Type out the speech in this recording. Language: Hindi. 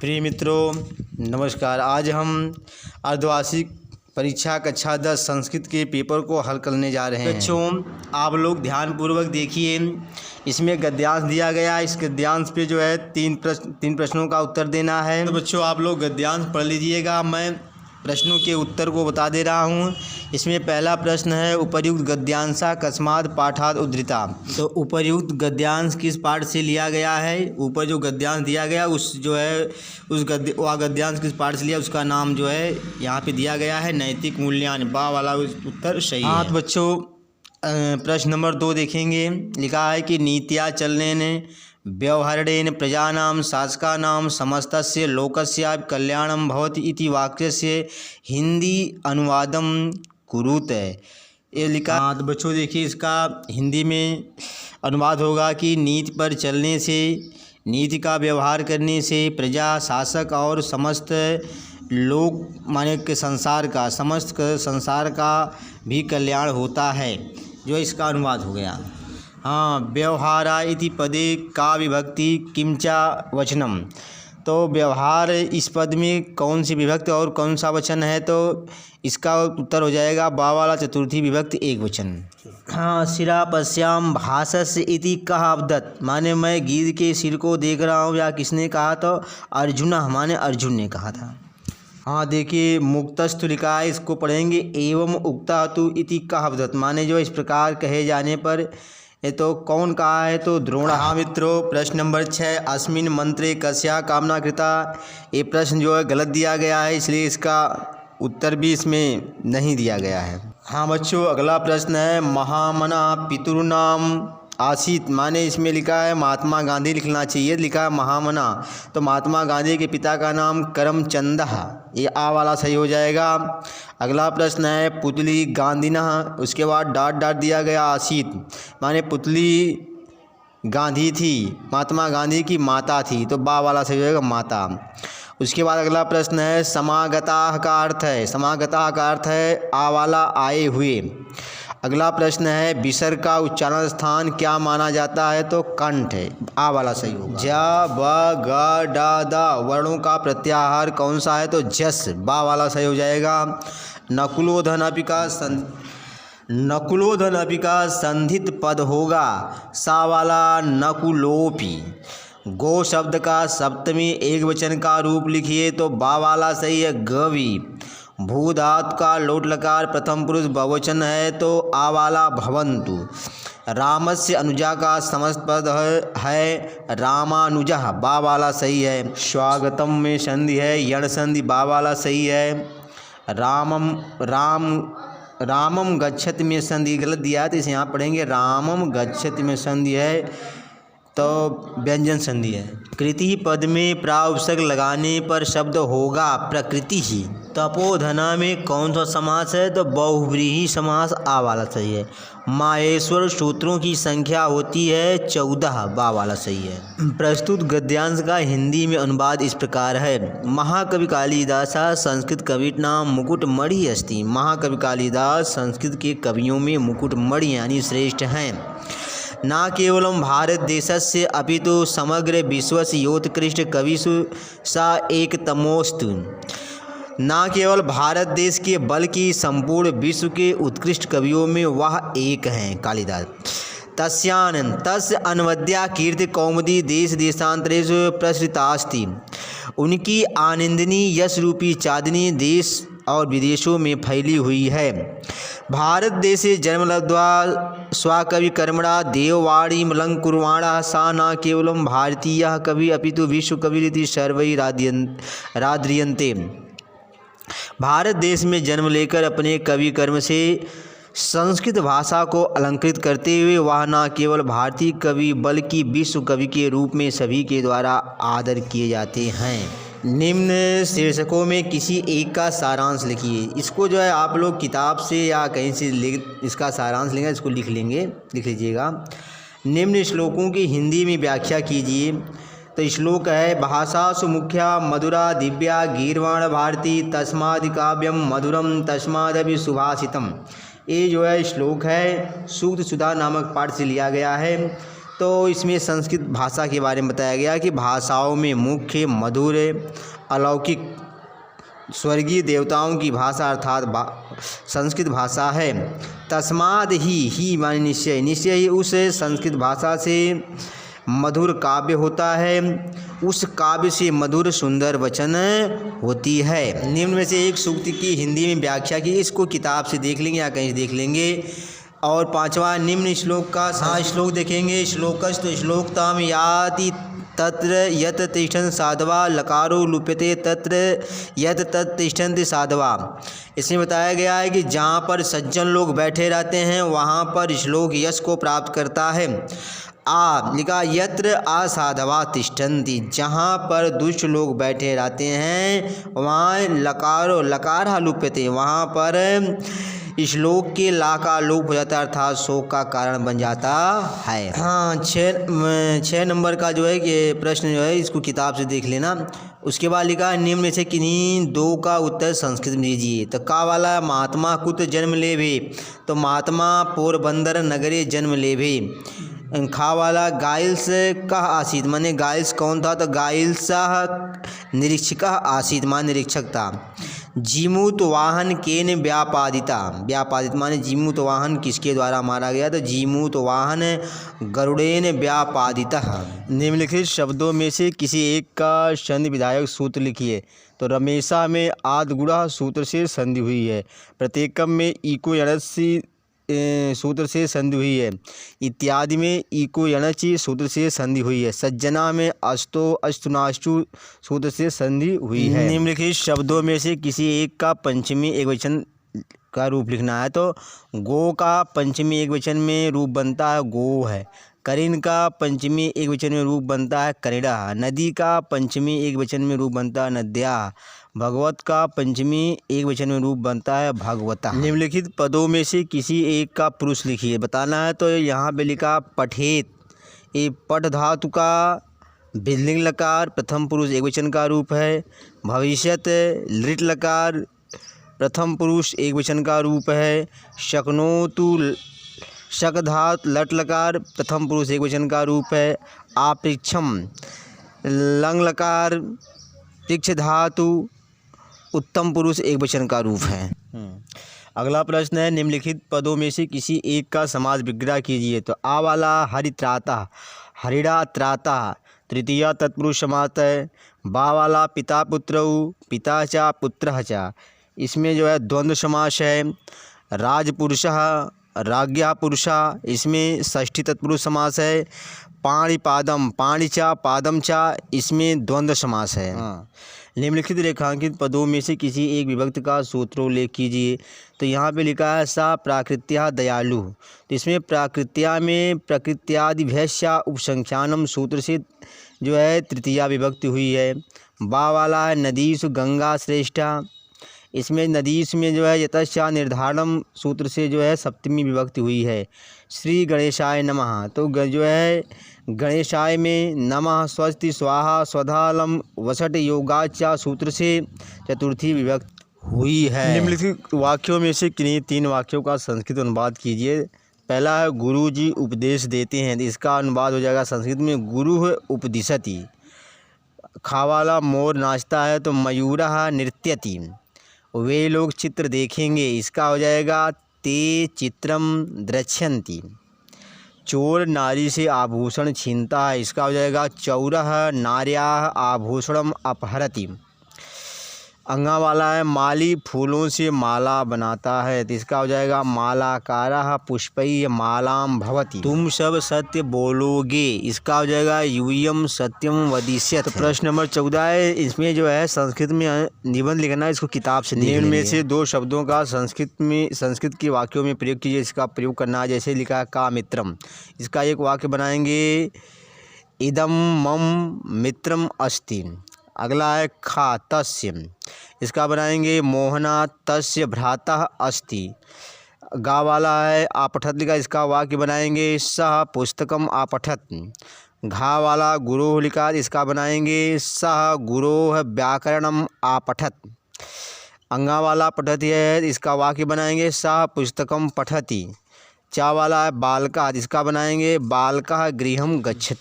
प्रिय मित्रों नमस्कार। आज हम अर्धवार्षिक परीक्षा कक्षा 10 संस्कृत के पेपर को हल करने जा रहे हैं। बच्चों आप लोग ध्यानपूर्वक देखिए, इसमें गद्यांश दिया गया है। इस गद्यांश पे जो है तीन प्रश्नों का उत्तर देना है। तो बच्चों आप लोग गद्यांश पढ़ लीजिएगा, मैं प्रश्नों के उत्तर को बता दे रहा हूँ। इसमें पहला प्रश्न है उपर्युक्त गद्यांशा कस्मात् पाठात् उद्धृता। तो उपर्युक्त गद्यांश किस पाठ से लिया गया है? ऊपर जो गद्यांश दिया गया उस गद्यांश किस पाठ से लिया, उसका नाम जो है यहाँ पे दिया गया है नैतिक मूल्यांकन। बा वाला उत्तर सही है। तो बच्चों प्रश्न नंबर 2 देखेंगे। लिखा है कि नीत्या चलनेन व्यवहारेण प्रजानां शासकानां समस्तस्य लोकस्य कल्याणं भवति इति वाक्यस्य हिंदी अनुवादं कुरुत। ये लिखा। तो बच्चों देखिए, इसका हिंदी में अनुवाद होगा कि नीति पर चलने से, नीति का व्यवहार करने से प्रजा, शासक और समस्त लोग माने के समस्त संसार का भी कल्याण होता है, जो इसका अनुवाद हो गया। हाँ, व्यवहारा इति पदे का विभक्ति किंचा वचनम। तो व्यवहार इस पद में कौन सी विभक्ति और कौन सा वचन है? तो इसका उत्तर हो जाएगा बा वाला चतुर्थी विभक्ति एक वचन। हाँ, सिरा पश्याम भासस्य इति कहा अवदत्, माने मैं गिद्ध के सिर को देख रहा हूँ, या किसने कहा? तो अर्जुन, माने अर्जुन ने कहा था। हाँ देखिए, मुक्तस्तु लिखा है, इसको पढ़ेंगे। एवं उक्ता तु इति कहा अवदत्, माने जो इस प्रकार कहे जाने पर, ये तो कौन कहा है? तो द्रोण। हाँ मित्रों, प्रश्न नंबर 6 अस्मिन् मंत्रे कस्या कामना कृता। ये प्रश्न जो है गलत दिया गया है, इसलिए इसका उत्तर भी इसमें नहीं दिया गया है। हाँ बच्चों, अगला प्रश्न है महामना पितृनाम आसीत, माने इसमें लिखा है महात्मा गांधी लिखना चाहिए, लिखा है महामना। तो महात्मा गांधी के पिता का नाम करमचंद, ये आ वाला सही हो जाएगा। अगला प्रश्न है पुतली गांधीना, उसके बाद डॉट डॉट दिया गया आसीत, माने पुतली गांधी थी, महात्मा गांधी की माता थी, तो बा वाला सही हो जाएगा माता। उसके बाद अगला प्रश्न है समागता का अर्थ है, समागता का अर्थ है आ वाला आए हुए। अगला प्रश्न है विसर्ग का उच्चारण स्थान क्या माना जाता है? तो कंठ है, आ वाला सही होगा। ज ब ग ड द वर्णों का प्रत्याहार कौन सा है? तो जस, बा वाला सही हो जाएगा। नकुलोधन अपिका संधित पद होगा, सा वाला नकुलोपी। गो शब्द का सप्तमी एक वचन का रूप लिखिए, तो बा वाला सही है गवी। भू धातु का लोट लकार प्रथम पुरुष बहुवचन है, तो आ वाला भवन्तु। रामस्य अनुजा का समस्त पद है रामानुजः, बा वाला सही है। स्वागतम में संधि है यण संधि, बा वाला सही है। रामम गच्छति में संधि गलत दिया है, तो इसे यहाँ पढ़ेंगे रामम गच्छति में संधि है, तो व्यंजन संधि है। कृति पद में प्रा उपसर्ग लगाने पर शब्द होगा प्रकृति ही। तपोधना में कौन सा समास है? तो बहुव्रीहि समास, आ वाला सही है। माहेश्वर सूत्रों की संख्या होती है 14, बा वाला सही है। प्रस्तुत गद्यांश का हिंदी में अनुवाद इस प्रकार है। महाकवि कालिदास संस्कृत कविनाम मुकुटमणि अस्ति। महाकवि कालिदास संस्कृत के कवियों में मुकुटमणि यानी श्रेष्ठ हैं। न केवलं भारत देशस्य अपितु समग्र विश्वस्य योत्कृष्ट कविषु सा एकतमोऽस्तु। न केवल भारत देश के बल्कि संपूर्ण विश्व के उत्कृष्ट कवियों में वह एक हैं, कालिदास। तस्य अनवद्या कीर्ति कौमुदी देश देशांतरेषु प्रसृतास्ति। उनकी आनंदनी यश रूपी चांदनी देश और विदेशों में फैली हुई है। भारत देशे जन्म लब्ध्वा स्वकवि कर्मणा देववाणी मलंकुर्वाणः सा न केवलं भारतीयः कवि अपितु विश्वकविरिति सर्वैः राध्रियन्ते। भारत देश में जन्म लेकर अपने कवि कर्म से संस्कृत भाषा को अलंकृत करते हुए वह न केवल भारतीय कवि बल्कि विश्व कवि के रूप में सभी के द्वारा आदर किए जाते हैं। निम्न शीर्षकों में किसी एक का सारांश लिखिए। इसको जो है आप लोग किताब से या कहीं से इसका सारांश लेंगे, इसको लिख लीजिएगा। निम्न श्लोकों की हिंदी में व्याख्या कीजिए। तो श्लोक है भाषासु मुख्या मधुरा दिव्या गीर्वाण भारती तस्मादि काव्यम मधुरम तस्मादपि सुभाषितम। ये जो है श्लोक है सूक्त सुधा नामक पाठ से लिया गया है। तो इसमें संस्कृत भाषा के बारे में बताया गया कि भाषाओं में मुख्य, मधुर, अलौकिक, स्वर्गीय देवताओं की भाषा अर्थात संस्कृत भाषा है। तस्माद ही माने निश्चय, निश्चय ही उस संस्कृत भाषा से मधुर काव्य होता है, उस काव्य से मधुर सुंदर वचन होती है। निम्न में से एक सूक्त की हिंदी में व्याख्या की, इसको किताब से देख लेंगे या कहीं से देख लेंगे। और पांचवा निम्न श्लोक का श्लोक देखेंगे। श्लोकस् तो श्लोकताम याति तत्र यत तिष्ठन् साधवा लकारो लुप्यते तत्र यत तत् तिष्ठन्ति साधवा। इसमें बताया गया है कि जहाँ पर सज्जन लोग बैठे रहते हैं वहाँ पर श्लोक यश को प्राप्त करता है। लिखा यत्र असाधवा तिष्ठन्ति, जहाँ पर दुष्ट लोग बैठे रहते हैं वहाँ लकार लुप्यते, वहाँ पर श्लोक के ला का लोप हो जाता है अर्थात शोक का कारण बन जाता है। हाँ, 6 नंबर का जो है कि प्रश्न जो है इसको किताब से देख लेना। उसके बाद लिखा निम्न में से किन्हीं दो का उत्तर संस्कृत में दीजिए। तो का वाला महात्मा कुत जन्म लेभे, तो महात्मा पोरबंदर नगरे जन्म लेभे। खा वाला गाइल्स का आसीत, माने गाइल्स कौन था, तो गाइल्स निरीक्षक आसीत माने निरीक्षक था। जीमूत वाहन केन व्यापादिता, व्यापादित माने जीमूत वाहन किसके द्वारा मारा गया, तो जीमूत वाहन गरुड़ेन व्यापादितः। निम्नलिखित शब्दों में से किसी एक का संधि विधायक सूत्र लिखिए। तो रमेशा में आदगुड़ा सूत्र से संधि हुई है, प्रत्येकम में इको यणसी सूत्र से संधि हुई है, इत्यादि में इको यणचि सूत्र से संधि हुई है, सज्जना में अस्तो अस्तुनाश्चु सूत्र से संधि हुई है। निम्नलिखित शब्दों में से किसी एक का पंचमी एकवचन का रूप लिखना है। तो गो का पंचमी एकवचन में रूप बनता है गो है, करिन का पंचमी एकवचन में रूप बनता है करिड़ा, नदी का पंचमी एकवचन में रूप बनता है नद्या, भगवत का पंचमी एकवचन में रूप बनता है भगवता। निम्नलिखित पदों में से किसी एक का पुरुष लिखिए, बताना है। तो यहाँ पे लिखा पठेत, ये पठ धातु का बिल्लिंग लकार प्रथम पुरुष एकवचन का रूप है। भविष्यत लिट लकार प्रथम पुरुष एकवचन का रूप है। शक्नोतु शक धात लट लकार प्रथम पुरुष एकवचन का रूप है। आपृक्षम लंग लकार पृक्ष धातु उत्तम पुरुष एकवचन का रूप है। अगला प्रश्न है निम्नलिखित पदों में से किसी एक का समास विग्रह कीजिए। तो आ वाला हरित्राता, हरिड़ा त्राता तृतीया तत्पुरुष समास है। बा वाला पिता पुत्रौ, पिता चा पुत्रः चा, इसमें जो है द्वंद्व समास है। राजपुरुषः राज्ञा पुरुषा, इसमें षष्ठी तत्पुरुष समास है। पाणिपादम पाणिचा पादम चा, इसमें द्वंद्व समास है। निम्नलिखित रेखांकित पदों में से किसी एक विभक्त का सूत्रोल्लेख कीजिए। तो यहाँ पे लिखा है सा प्राकृत्या दयालु, तो इसमें प्राकृत्या में प्रकृत्यादिभ्यस्या उपसंख्यानम सूत्र से जो है तृतीया विभक्ति हुई है। बा वाला है नदीसु गंगा श्रेष्ठा, इसमें नदीस में जो है यतश्चा निर्धारणम सूत्र से जो है सप्तमी विभक्ति हुई है। श्री गणेशाय नमः, तो जो है गणेशाय में नमः स्वस्ति स्वाहा स्वधालम वसट योगाचा सूत्र से चतुर्थी विभक्ति हुई है। निम्नलिखित वाक्यों में से किन्हीं 3 वाक्यों का संस्कृत अनुवाद कीजिए। पहला है गुरु जी उपदेश देते हैं, इसका अनुवाद हो जाएगा संस्कृत में गुरु उपदिशति। खावाला मोर नाचता है, तो मयूरः नृत्यति। वे लोग चित्र देखेंगे, इसका हो जाएगा ते चित्रम द्रक्ष्यन्ति। चोर नारी से आभूषण छीनता है, इसका हो जाएगा चौरः नार्याः आभूषणम अपहरति। अंगा वाला है माली फूलों से माला बनाता है, तो इसका हो जाएगा मालाकारः पुष्पैः मालां भवति। तुम सब सत्य बोलोगे, इसका हो जाएगा यूयम सत्यम वदिष्यत। तो प्रश्न नंबर 14 है, इसमें जो है संस्कृत में निबंध लिखना है, इसको किताब से निम्न में से 2 शब्दों का संस्कृत के वाक्यों में प्रयोग कीजिए। इसका प्रयोग करना है, जैसे लिखा है का मित्रम, इसका एक वाक्य बनाएंगे इदम मम मित्रम अस्ति। अगला है खा तस्य, इसका बनाएंगे मोहना तस्य भ्रातः अस्ति। गा वाला है आपठत लिखा, इसका वाक्य बनाएंगे सह पुस्तकम आपठत। घा वाला गुरोह लिखा, इसका बनाएंगे सह गुरोह व्याकरणम आपठत। अंगा वाला पठति है, इसका वाक्य बनाएंगे सह पुस्तकम पठति। चा वाला है बालका, इसका बनाएंगे बालका गृहम गच्छति।